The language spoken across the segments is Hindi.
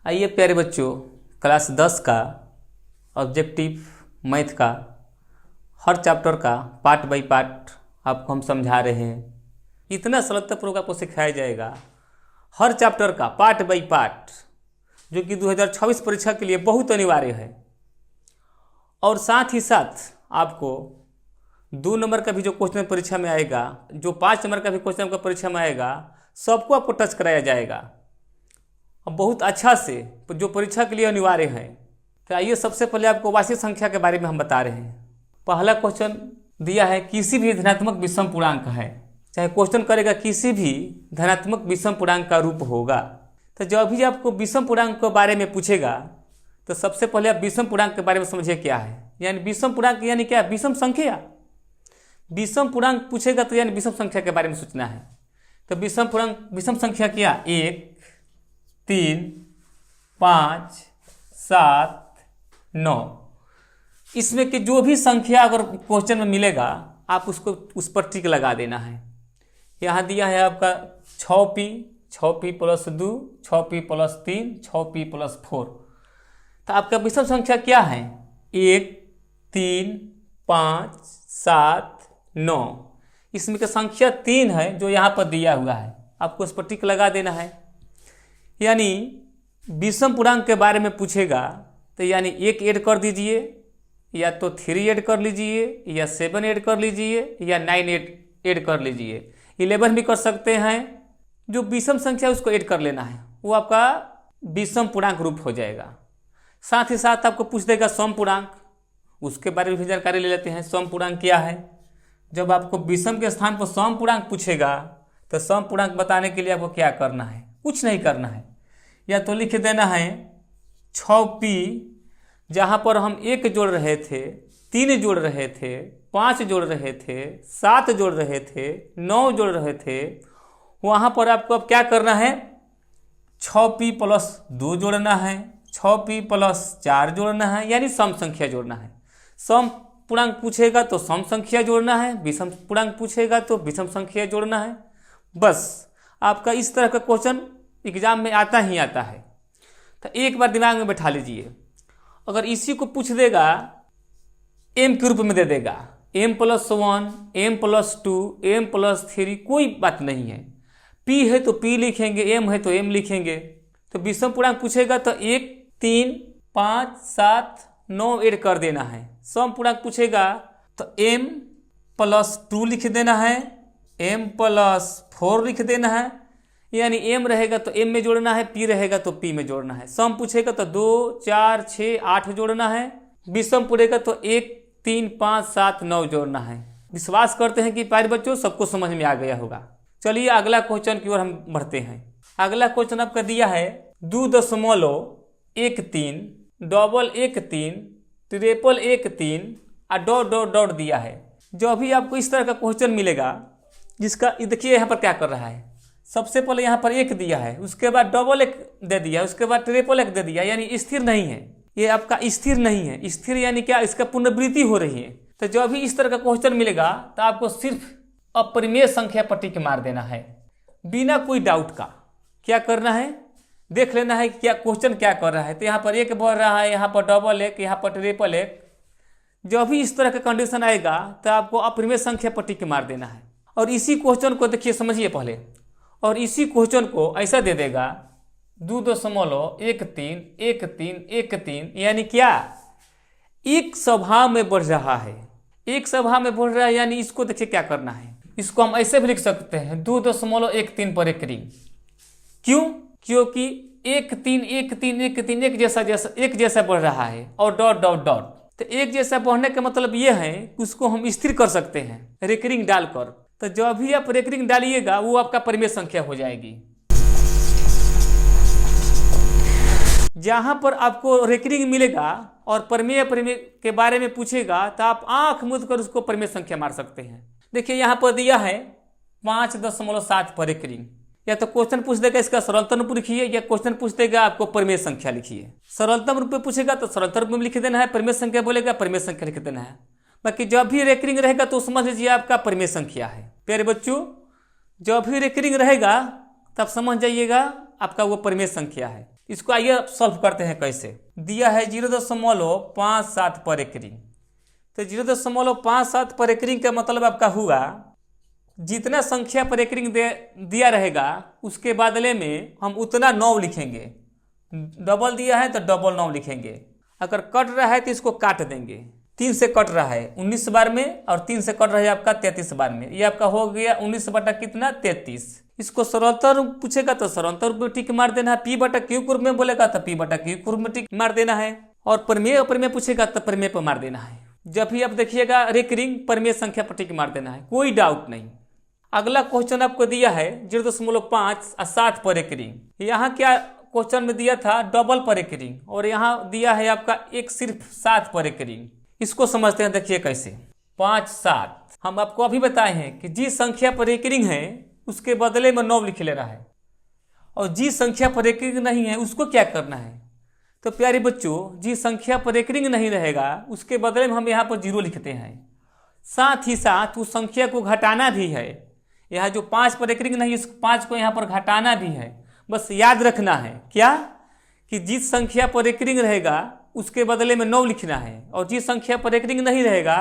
आइए प्यारे बच्चों, क्लास 10 का ऑब्जेक्टिव मैथ का हर चैप्टर का पार्ट बाय पार्ट आपको हम समझा रहे हैं। इतना सरलतापूर्वक आपको सिखाया जाएगा हर चैप्टर का पार्ट बाय पार्ट, जो कि 2024 परीक्षा के लिए बहुत अनिवार्य है। और साथ ही साथ आपको 2 नंबर का भी जो क्वेश्चन परीक्षा में आएगा, जो 5 नंबर का भी क्वेश्चन आपका परीक्षा में आएगा, सबको आपको टच कराया जाएगा बहुत अच्छा से, जो परीक्षा के लिए अनिवार्य है। तो आइए सबसे पहले आपको वास्तविक संख्या के बारे में हम बता रहे हैं। पहला क्वेश्चन दिया है, किसी भी धनात्मक विषम पूर्णांक है, चाहे क्वेश्चन करेगा किसी भी धनात्मक विषम पूर्णांक का रूप होगा। तो जब भी आपको विषम पूर्णांक के बारे में पूछेगा तो सबसे पहले आप विषम पूर्णांक के बारे में समझिए क्या है। यानी विषम पूर्णांक यानी क्या? विषम संख्या। विषम पूर्णांक पूछेगा तो यानी विषम संख्या के बारे में सोचना है। तो विषम पूर्णांक, विषम संख्या क्या? 1, 3, 5, 7, 9। इसमें कि जो भी संख्या अगर क्वेश्चन में मिलेगा आप उसको उस पर टिक लगा देना है। यहाँ दिया है आपका 6p, 6p + 2, 6p + 3, 6p + 4। तो आपका विषम संख्या क्या है? 1, 3, 5, 7, 9। इसमें का संख्या 3 है जो यहाँ पर दिया हुआ है, आपको उस पर टिक लगा देना है। यानी विषम पूर्णांक के बारे में पूछेगा तो यानी 1 ऐड कर दीजिए, या तो 3 ऐड कर लीजिए, या 7 ऐड कर लीजिए, या 9 ऐड कर लीजिए, 11 भी कर सकते हैं। जो विषम संख्या उसको ऐड कर लेना है, वो आपका विषम पूर्णांक रूप हो जाएगा। साथ ही साथ आपको पूछ देगा सम पूर्णांक, उसके बारे में भी जानकारी ले लेते हैं। सम पूर्णांक क्या है? जब आपको विषम के स्थान पर सम पूर्णांक पूछेगा तो सम पूर्णांक बताने के लिए आपको क्या करना है? कुछ नहीं करना है, या तो लिख देना है 6p, जहाँ पर हम 1 जोड़ रहे थे, 3 जोड़ रहे थे, 5 जोड़ रहे थे, 7 जोड़ रहे थे, 9 जोड़ रहे थे, वहाँ पर आपको अब क्या करना है? 6p + 2 जोड़ना है, 6p + 4 जोड़ना है, यानी सम संख्या जोड़ना है। सम पूर्णांक पूछेगा तो सम संख्या जोड़ना है, विषम पूर्णांक पूछेगा तो विषम संख्या जोड़ना है। बस आपका इस तरह का क्वेश्चन एग्जाम में आता ही आता है। तो एक बार दिमाग में बैठा लीजिए, अगर इसी को पूछ देगा m के रूप में दे देगा, m + 1, m + 2, m + 3, कोई बात नहीं है। p है तो p लिखेंगे, m है तो m लिखेंगे। तो विषम पूर्णांक पूछेगा तो 1, 3, 5, 7, 9 ऐड कर देना है। सम पूर्णांक पूछेगा तो m + 2 लिख देना है, m + 4 लिख देना है, यानी m रहेगा तो m में जोड़ना है, p रहेगा तो p में जोड़ना है। सम पूछेगा तो 2, 4, 6, 8 जोड़ना है। विषम पूछेगा तो 1, 3, 5, 7, 9 जोड़ना है। विश्वास करते हैं कि प्यारे बच्चों सबको समझ में आ गया होगा। चलिए अगला क्वेश्चन की ओर हम बढ़ते हैं। अगला क्वेश्चन आपका दिया है 2.13, डबल 13, ट्रिपल 13 और डॉट डॉट डॉट दिया है। जो भी आपको इस तरह का क्वेश्चन मिलेगा, जिसका देखिए यहाँ पर क्या कर रहा है। सबसे पहले यहाँ पर 1 दिया है, उसके बाद डबल 1 दे दिया, उसके बाद ट्रिपल 1 दे दिया, यानी स्थिर नहीं है। ये आपका स्थिर नहीं है। स्थिर यानी क्या? इसका पुनरावृत्ति हो रही है। तो जब भी इस तरह का क्वेश्चन मिलेगा तो आपको सिर्फ अपरिमेय संख्या पर टिक मार देना है, बिना कोई डाउट का। क्या करना है? देख लेना है कि क्या क्वेश्चन क्या कर रहा है। तो यहाँ पर 1 बढ़ रहा है, यहाँ पर डबल 1, यहाँ पर ट्रिपल 1। जब भी इस तरह का कंडीशन आएगा तो आपको अपरिमेय संख्या पर टिक मार देना है। और इसी क्वेश्चन को देखिए, समझिए पहले, और इसी क्वेश्चन को ऐसा दे देगा 2.131313, यानी क्या? एक स्वभाव में बढ़ रहा है। एक स्वभाव में बढ़ रहा है, यानी इसको देखिए क्या करना है। इसको हम ऐसे भी लिख सकते हैं 2.13 पर एक रिंग। क्यों? क्योंकि 1, 3, 1, 3, 1, 3 एक जैसा बढ़ रहा है, और डॉट डॉट डॉट। तो एक जैसा बढ़ने का मतलब यह है कि उसको हम स्थिर कर सकते हैं रेकरिंग डालकर। तो जब भी आप रेकरिंग डालिएगा वो आपका परिमेय संख्या हो जाएगी। जहां पर आपको रेकरिंग मिलेगा और परिमेय के बारे में पूछेगा तो आप आंख मूंद कर उसको परिमेय संख्या मार सकते हैं। देखिए यहाँ पर दिया है 5.7 पर रेकरिंग। या तो क्वेश्चन पूछ देगा इसका सरलतम रूप लिखिए, या क्वेश्चन पूछ देगा आपको परिमेय संख्या लिखिए। सरलतम रूप में पूछेगा तो सरलतम रूप में लिख देना है, परिमेय संख्या बोलेगा परिमेय संख्या लिख देना है। बाकी जब भी रेकरिंग रहेगा तो समझ लीजिए आपका परिमेय संख्या है। प्यारे बच्चों, जब भी रेकरिंग रहेगा तब समझ जाइएगा आपका वो परिमेय संख्या है। इसको आइए सॉल्व करते हैं। कैसे दिया है 0.57 पर एकरिंग। तो 0.57 पर एकरिंग का मतलब आपका हुआ जितना संख्या पर एकरिंग दिया रहेगा उसके बदले में हम उतना 9 लिखेंगे। डबल दिया है तो डबल 9 लिखेंगे। अगर कट रहा है तो इसको काट देंगे। 3 से कट रहा है 19 बार में और 3 से कट रहा है आपका 33 बार में। ये आपका हो गया 19 बटा कितना 33। इसको सरलता रूप पूछेगा तो सरलता रूप में टिक मार देना है। पी बटा क्यू रूप में बोलेगा तो पी बटा क्यू रूप में टिक मार देना है। और प्रमेय पूछेगा तो प्रमेय पर मार देना है। जब भी आप देखिएगा रेकरिंग प्रमेय संख्या पर टिक मार देना है, कोई डाउट नहीं। अगला क्वेश्चन आपको दिया है 0.5 और 7 पर एकरिंग। यहाँ क्या क्वेश्चन में दिया था डबल पर एकरिंग और यहाँ दिया है आपका एक सिर्फ 7 पर एकरिंग। इसको समझते हैं। देखिए कैसे 5 7 हम आपको अभी बताए हैं कि जिस संख्या पर एकरिंग है उसके बदले में 9 लिख ले रहा है और जिस संख्या पर एकरिंग नहीं है उसको क्या करना है। तो प्यारे बच्चों जिस संख्या पर एकरिंग नहीं रहेगा उसके बदले में हम यहाँ पर 0 लिखते हैं। साथ ही साथ उस संख्या को घटाना भी है। यहाँ जो 5 पर एकरिंग नहीं उस 5 को यहाँ पर घटाना भी है। बस याद रखना है क्या कि जिस संख्या पर एकरिंग रहेगा उसके बदले में 9 लिखना है और जिस संख्या पर एकरिंग नहीं रहेगा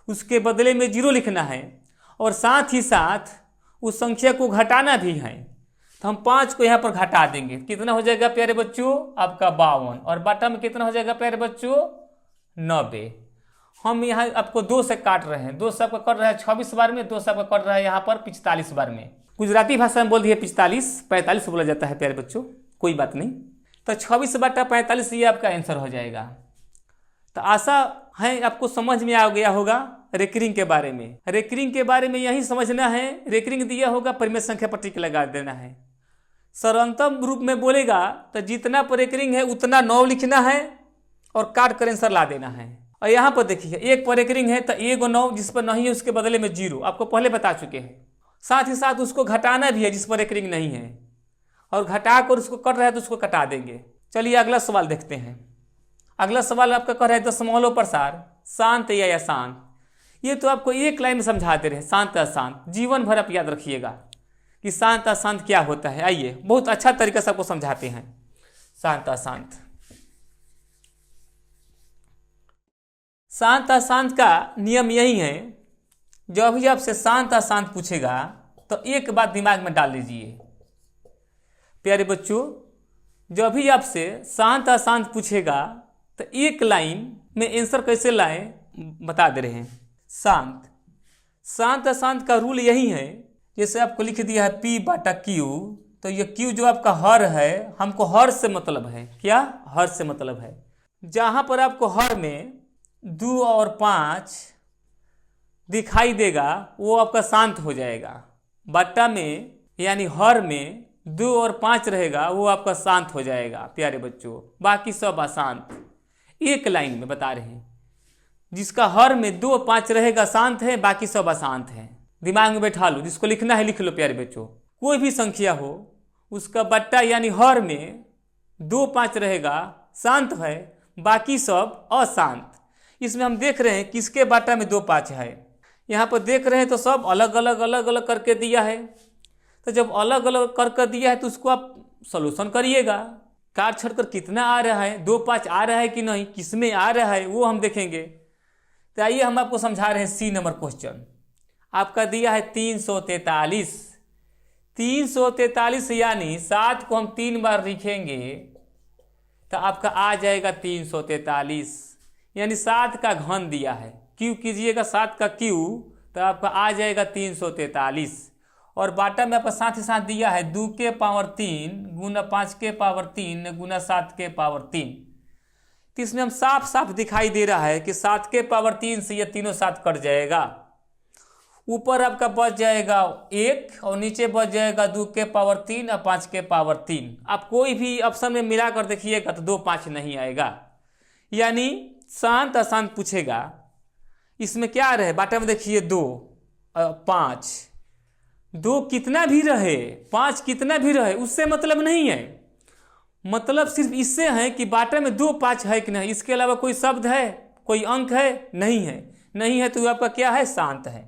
उसके बदले में 0 लिखना है और साथ ही साथ उस संख्या को घटाना भी है। तो हम 5 को यहाँ पर घटा देंगे। कितना हो जाएगा प्यारे बच्चों आपका 52 और बटा में कितना हो जाएगा प्यारे बच्चों 90। हम यहाँ आपको 2 से काट रहे हैं। 2 से आपका कट रहा है 26 बार में, 2 से आपका कट रहा है यहाँ पर 45 बार में। गुजराती भाषा में बोल दिए 45 बोला जाता है प्यारे बच्चों, कोई बात नहीं। तो 26 बटा 45 ये आपका आंसर हो जाएगा। तो आशा है आपको समझ में आ गया होगा रेकरिंग के बारे में। रेकरिंग के बारे में यही समझना है। रेकरिंग दिया होगा परिमेय संख्या पर टिक लगा देना है। सरलतम रूप में बोलेगा तो जितना पर रेकरिंग है उतना 9 लिखना है और काट कर आंसर ला देना है। और यहाँ पर देखिए 1 पर रेकरिंग है तो 1 और 9 जिस पर नहीं है उसके बदले में 0 आपको पहले बता चुके हैं। साथ ही साथ उसको घटाना भी है जिस पर रेकरिंग नहीं है और घटा कर उसको कट रहा है तो उसको कटा देंगे। चलिए अगला सवाल देखते हैं। अगला सवाल आपका कह रहा है दशमलव प्रसार शांत या अशांत। ये तो आपको एक लाइन में समझाते रहे शांत अशांत। जीवन भर आप याद रखिएगा कि शांत अशांत क्या होता है। आइए बहुत अच्छा तरीका से आपको समझाते हैं शांत अशांत। शांत अशांत का नियम यही है, जब भी आपसे शांत अशांत पूछेगा तो एक बात दिमाग में डाल लीजिए प्यारे बच्चों, जब भी आपसे शांत अशांत पूछेगा तो एक लाइन में आंसर कैसे लाएं बता दे रहे हैं। शांत अशांत का रूल यही है, जैसे आपको लिख दिया है P बटा Q, तो ये Q जो आपका हर है हमको हर से मतलब है। क्या हर से मतलब है। जहां पर आपको हर में 2 और 5 दिखाई देगा वो आपका शांत हो जाएगा। बट्टा में यानी हर में 2 और 5 रहेगा वो आपका शांत हो जाएगा प्यारे बच्चों। बाकी सब अशांत। एक लाइन में बता रहे हैं जिसका हर में 2 5 रहेगा शांत है, बाकी सब अशांत है। दिमाग में बैठा लो, जिसको लिखना है लिख लो प्यारे बच्चों। कोई भी संख्या हो उसका बट्टा यानी हर में 2 5 रहेगा शांत है, बाकी सब अशांत। इसमें हम देख रहे हैं किसके बट्टा में 2 5 है। यहाँ पर देख रहे हैं तो सब अलग अलग करके दिया है। तो जब अलग अलग करके दिया है तो उसको आप सॉल्यूशन करिएगा। काट छोड़कर कितना आ रहा है, 2 5 आ रहा है कि नहीं, किस में आ रहा है वो हम देखेंगे। तो आइए हम आपको समझा रहे हैं सी नंबर क्वेश्चन। आपका दिया है 343। 343 यानी 7 को हम 3 बार लिखेंगे तो आपका आ जाएगा 343, यानी 7 का घन दिया है। क्यू कीजिएगा 7 का क्यू तो आपका आ जाएगा 343। और बाटा में आपका साथ ही साथ दिया है 2 के पावर 3 गुना 5 के पावर 3 गुना 7 के पावर 3। तो इसमें हम साफ साफ दिखाई दे रहा है कि 7 के पावर 3 से ये तीनों 7 कट जाएगा। ऊपर आपका बच जाएगा 1 और नीचे बच जाएगा 2 के पावर 3 और 5 के पावर 3। आप कोई भी ऑप्शन में मिलाकर देखिएगा तो 2 5 नहीं आएगा। यानी शांत अशांत पूछेगा, इसमें क्या रहे बाटा में देखिए 2 5, 2 कितना भी रहे 5 कितना भी रहे उससे मतलब नहीं है। मतलब सिर्फ इससे है कि बाटा में 2 5 है कि नहीं, इसके अलावा कोई शब्द है, कोई अंक है, नहीं है। नहीं है तो आपका क्या है, शांत है।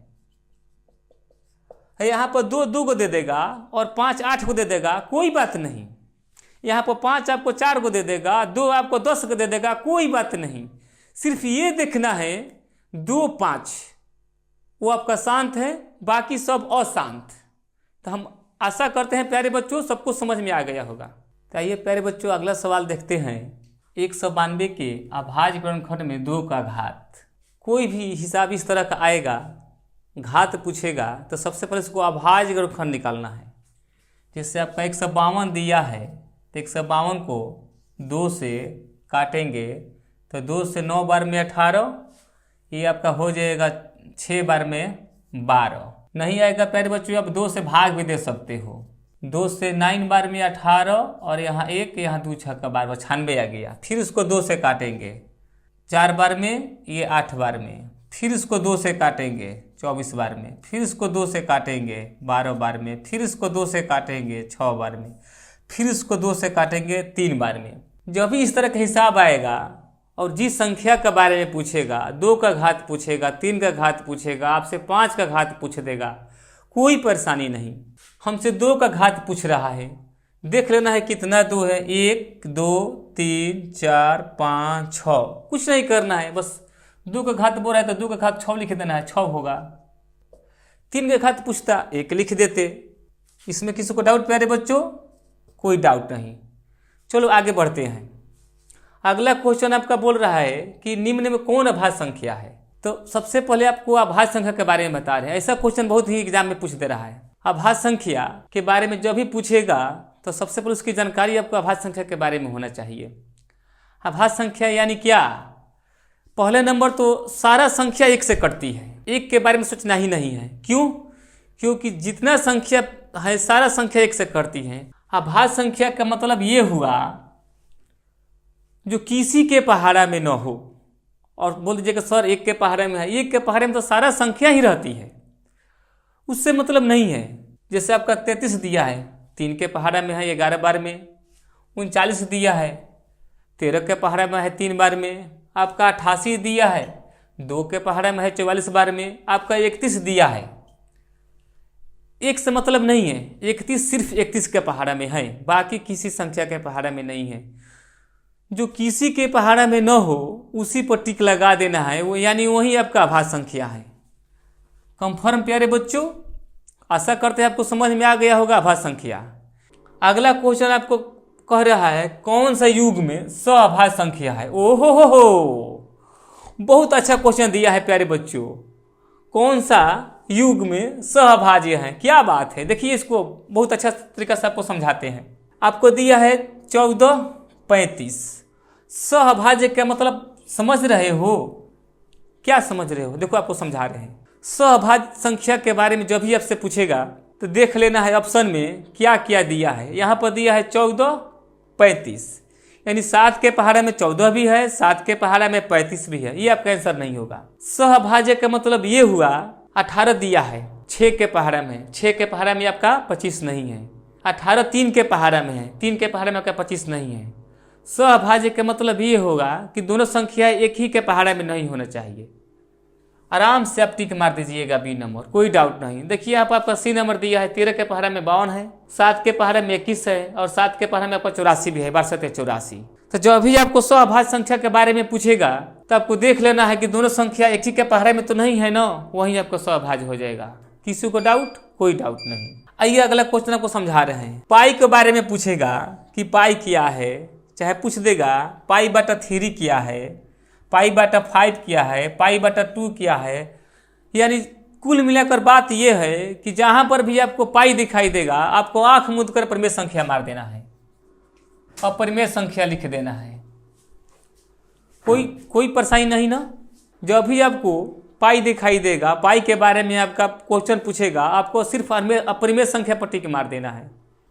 यहाँ पर 2 2 को दे देगा और 5 8 को दे देगा, कोई बात नहीं। यहाँ पर 5 आपको 4 को दे देगा, 2 आपको 10 को दे देगा, कोई बात नहीं। सिर्फ ये देखना है 2 5 वो आपका शांत है, बाकी सब अशांत। तो हम आशा करते हैं प्यारे बच्चों सबको समझ में आ गया होगा। तो आइए प्यारे बच्चों अगला सवाल देखते हैं। 192 के अभाज्य गुणनखंड में 2 का घात। कोई भी हिसाब इस तरह का आएगा, घात पूछेगा, तो सबसे पहले इसको अभाज्य गुणनखंड निकालना है। जैसे आपका 152 दिया है तो 152 को 2 से काटेंगे तो 2 से 9 बार में 18, ये आपका हो जाएगा 6 बार में 12। नहीं आएगा प्यारे बच्चों आप 2 से भाग भी दे सकते हो। 2 से 9 बार में 18 और यहाँ 1, यहाँ 2 6 का 12, 96 आ गया। फिर इसको 2 से काटेंगे 4 बार में, ये 8 बार में। फिर इसको 2 से काटेंगे 24 बार में। फिर इसको 2 से काटेंगे 12 बार में। फिर इसको 2 से काटेंगे 6 बार में। फिर इसको 2 से काटेंगे 3 बार में। जब भी इस तरह का हिसाब आएगा और जिस संख्या के बारे में पूछेगा, 2 का घात पूछेगा, 3 का घात पूछेगा, आपसे 5 का घात पूछ देगा, कोई परेशानी नहीं। हमसे 2 का घात पूछ रहा है, देख लेना है कितना 2 है। 1 2 3 4 5 6, कुछ नहीं करना है, बस 2 का घात बोल रहा है तो 2 का घात 6 लिख देना है, 6 होगा। 3 का घात पूछता 1 लिख देते। इसमें किसी को डाउट प्यारे बच्चों? कोई डाउट नहीं। चलो आगे बढ़ते हैं। अगला क्वेश्चन आपका बोल रहा है कि निम्न में कौन अभाज्य संख्या है। तो सबसे पहले आपको अभाज्य संख्या के बारे में बता रहे हैं। ऐसा क्वेश्चन बहुत ही एग्जाम में पूछ दे रहा है। अभाज्य संख्या के बारे में जब भी पूछेगा तो सबसे पहले उसकी जानकारी आपको अभाज्य संख्या के बारे में होना चाहिए। अभाज्य संख्या यानी क्या? पहले नंबर तो सारा संख्या 1 से कटती है, 1 के बारे में सोचना ही नहीं है। क्यों? क्योंकि जितना संख्या है सारा संख्या 1 से कटती है। अभाज्य संख्या का मतलब ये हुआ जो किसी के पहाड़ा में न हो। और बोल दीजिएगा सर 1 के पहाड़े में है, 1 के पहाड़े में तो सारा संख्या ही रहती है, उससे मतलब नहीं है। जैसे आपका 33 दिया है, 3 के पहाड़ा में है 11 बार में। 39 दिया है, 13 के पहाड़ा में है 3 बार में। आपका 88 दिया है, 2 के पहाड़ा में है 44 बार में। आपका 31 दिया है, 1 से मतलब नहीं है, 31 सिर्फ 31 के पहाड़ा में है, बाकी किसी संख्या के पहाड़ा में नहीं है। जो किसी के पहाड़ा में न हो उसी पर टिक लगा देना है, वो यानी वही आपका अभाज्य संख्या है। कंफर्म प्यारे बच्चों? आशा करते हैं आपको समझ में आ गया होगा अभाज्य संख्या। अगला क्वेश्चन आपको कह रहा है कौन सा युग में सअभाज्य संख्या है। ओहो हो, बहुत अच्छा क्वेश्चन दिया है प्यारे बच्चों। कौन सा युग में सहभाज्य है? क्या बात है, देखिए इसको बहुत अच्छा तरीका से आपको समझाते हैं। आपको दिया है 14 35। सहभाज्य का मतलब समझ रहे हो? क्या समझ रहे हो? देखो आपको समझा रहे हैं। सहभाज्य संख्या के बारे में जब भी आपसे पूछेगा तो देख लेना है ऑप्शन में क्या क्या दिया है। यहाँ पर दिया है 14 35, यानी 7 के पहाड़ा में 14 भी है, 7 के पहाड़ा में 35 भी है। ये आपका आंसर नहीं होगा। सहभाज्य का मतलब ये हुआ 18 दिया है 6 के पहाड़ा में, 6 के पहाड़ा में आपका 25 नहीं है। 18 3 के पहाड़ा में है, 3 के पहाड़ा में आपका 25 नहीं है। सहभाज्य का मतलब ये होगा कि दोनों संख्याएं एक ही के पहाड़ा में नहीं होना चाहिए। आराम से आप टिक मार दीजिएगा बी नंबर, कोई डाउट नहीं। देखिए आप आपका सी नंबर दिया है, 13 के पहाड़ा में 52 है, 7 के पहाड़ा में 21 है और 7 के पहाड़ा में आपका 84 भी है, 62 84। तो जब भी आपको सहभाज्य संख्या के बारे में पूछेगा तो आपको देख लेना है कि दोनों संख्या एक ही के पहाड़े में तो नहीं है ना, वहीं आपको सहभाज्य हो जाएगा। किसी को डाउट? कोई डाउट नहीं। आइए अगला क्वेश्चन आपको समझा रहे हैं। पाई के बारे में पूछेगा कि पाई क्या है, चाहे पूछ देगा पाई बटा 3 क्या है, पाई बटा 5 क्या है, पाई बटा 2 क्या है। यानी कुल मिलाकर बात यह है कि जहां पर भी आपको पाई दिखाई देगा आपको आंख मूंद कर परिमेय संख्या मार देना है और परिमेय संख्या लिख देना है। कोई परेशानी नहीं ना। जब भी आपको पाई दिखाई देगा, पाई के बारे में आपका क्वेश्चन पूछेगा, आपको सिर्फ अपरिमेय संख्या पर टिक मार देना है।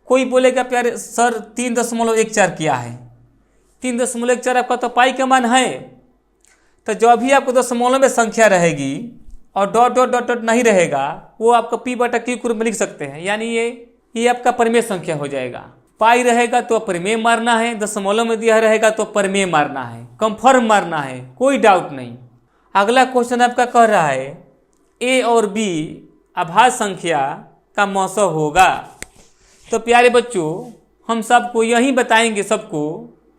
कोई बोलेगा प्यारे सर 3.14 क्या है, 3.14 आपका तो पाई का मान है। तो जब भी आपको दशमलव में संख्या रहेगी और डॉट डॉट डॉट डॉट नहीं रहेगा, वो आपका पी बटा क्यू के रूप में लिख सकते हैं, यानी ये आपका परिमेय संख्या हो जाएगा। पाई रहेगा तो परिमेय मारना है, दशमलव में दिया रहेगा तो परिमेय मारना है, कंफर्म मारना है, कोई डाउट नहीं। अगला क्वेश्चन आपका कह रहा है ए और बी अभाज्य संख्या का मौसम होगा। तो प्यारे बच्चों हम सबको यही बताएंगे सबको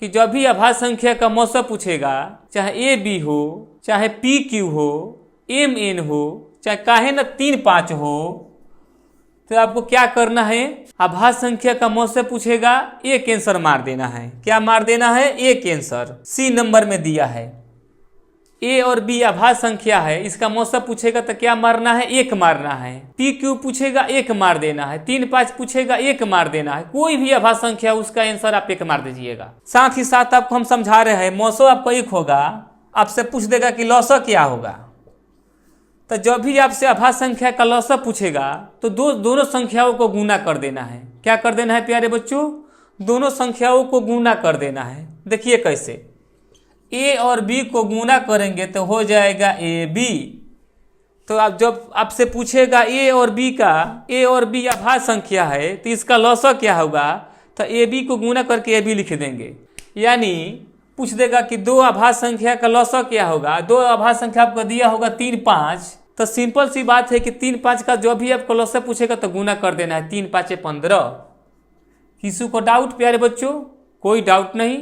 कि जब भी अभाज्य संख्या का मौसा पूछेगा, चाहे ए बी हो, चाहे पी क्यू हो, एम एन हो, चाहे काहे न 3 5 हो, तो आपको क्या करना है, अभाज्य संख्या का मौसा पूछेगा, एक आंसर मार देना है। क्या मार देना है? एक आंसर। सी नंबर में दिया है ए और बी अभाज्य संख्या है, इसका मौसा पूछेगा तो क्या मारना है? एक मारना है। पी क्यू पूछेगा, एक मार देना है। 3 5 पूछेगा, एक मार देना है। कोई भी अभाज्य संख्या उसका आंसर आप एक मार दीजिएगा। साथ ही साथ आपको हम समझा रहे हैं, मौसा आपका एक होगा, आपसे पूछ देगा कि लौसा क्या होगा। तो जब भी आपसे अभाज्य संख्या का लौसा पूछेगा तो दोनों संख्याओं को गुना कर देना है। क्या कर देना है प्यारे बच्चों? दोनों संख्याओं को गुना कर देना है। देखिए कैसे, ए और बी को गुना करेंगे तो हो जाएगा ए बी। तो आप जब आपसे पूछेगा ए और बी अभाज्य संख्या है तो इसका लौसा क्या होगा, तो ए बी को गुना करके ए बी लिख देंगे। यानी पूछ देगा कि 2 अभाज्य संख्या का लौसा क्या होगा। 2 अभाज्य संख्या आपको दिया होगा 3 5, तो सिंपल सी बात है कि 3 5 का जो भी आपको लौसा पूछेगा तो गुना कर देना है। 3 5 15। किसी को डाउट प्यारे बच्चों? कोई डाउट नहीं।